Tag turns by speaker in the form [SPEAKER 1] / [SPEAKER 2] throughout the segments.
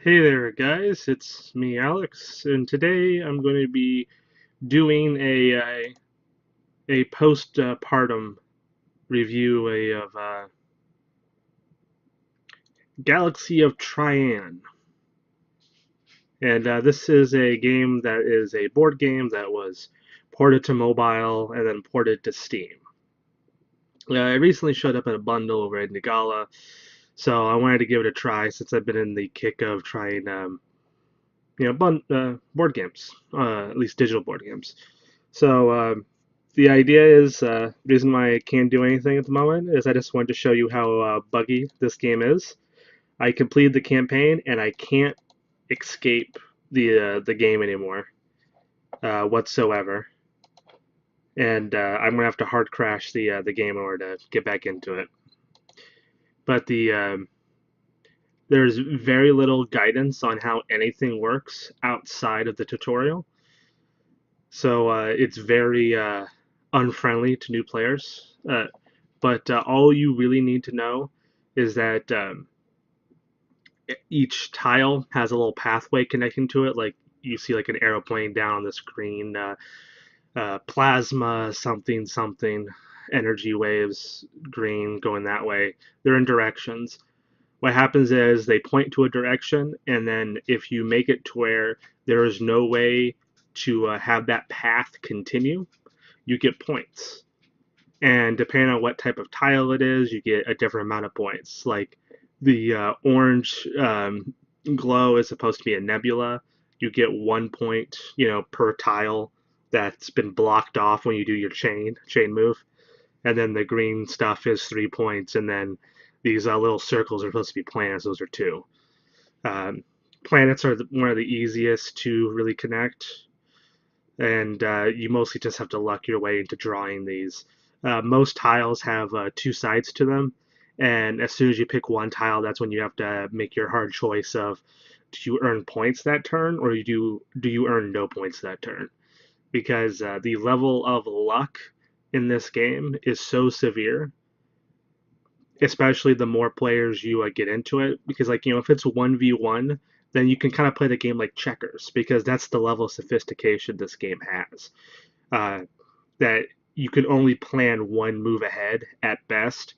[SPEAKER 1] Hey there, guys. It's me, Alex, and today I'm going to be doing a postpartum review of Galaxy of Trian, and this is a game that is a board game that was ported to mobile and then ported to Steam. It recently showed up in a bundle over at Nagala, so I wanted to give it a try since I've been in the kick of trying board games, at least digital board games. So the idea is, the reason why I can't do anything at the moment is I just wanted to show you how buggy this game is. I completed the campaign and I can't escape the game anymore whatsoever, and I'm gonna have to hard crash the game in order to get back into it. But there's very little guidance on how anything works outside of the tutorial. So it's very unfriendly to new players. But all you really need to know is that each tile has a little pathway connecting to it. Like you see like an arrow pointing down on the screen, plasma, something, something, energy waves, green going that way. They're in directions. What happens is they point to a direction, and then if you make it to where there is no way to have that path continue, you get points. And depending on what type of tile it is, you get a different amount of points. Like the orange glow is supposed to be a nebula. You get 1 point, per tile that's been blocked off when you do your chain move. And then the green stuff is 3 points, and then these little circles are supposed to be planets. Those are two. Um, Planets are one of the easiest to really connect, and you mostly just have to luck your way into drawing these. Most tiles have two sides to them, and as soon as you pick one tile, that's when you have to make your hard choice of do you earn points that turn or do you earn no points that turn? Because the level of luck in this game is so severe, especially the more players you get into it. Because if it's 1v1, then you can kind of play the game like checkers because that's the level of sophistication this game has. Uh, that you can only plan one move ahead at best,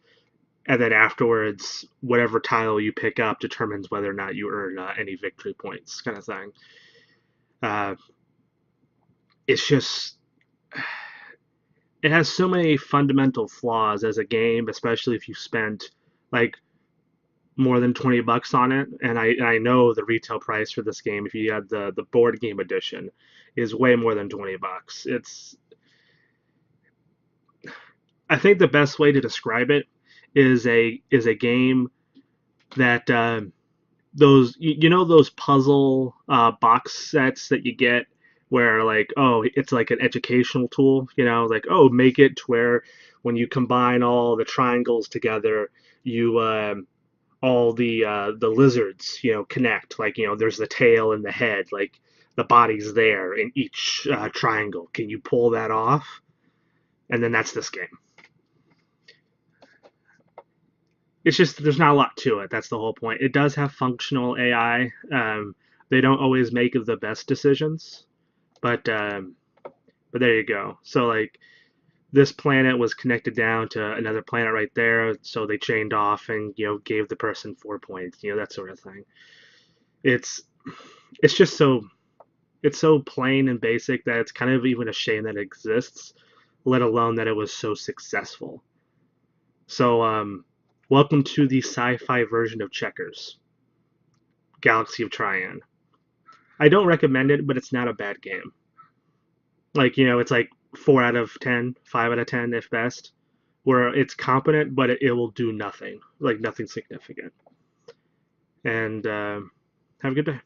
[SPEAKER 1] and then afterwards, whatever tile you pick up determines whether or not you earn any victory points, kind of thing. Uh, it's just it has so many fundamental flaws as a game, especially if you spent like more than $20 on it. And I know the retail price for this game, if you had the board game edition, is way more than $20. I think the best way to describe it is a game that those puzzle box sets that you get where like, oh, it's like an educational tool, like, oh, make it to where when you combine all the triangles together, you all the lizards connect, like, there's the tail and the head, like the body's there in each triangle. Can you pull that off? And then that's this game. It's just there's not a lot to it. That's the whole point. It does have functional AI. They don't always make the best decisions, but there you go. So like this planet was connected down to another planet right there, so they chained off and gave the person 4 points. That sort of thing. It's it's just it's so plain and basic that it's kind of even a shame that it exists, let alone that it was so successful. So welcome to the sci-fi version of checkers. Galaxy of Trian. I don't recommend it, but it's not a bad game. Like, it's like 4 out of 10, 5 out of 10 if best, where it's competent, but it will do nothing, like nothing significant. And have a good day.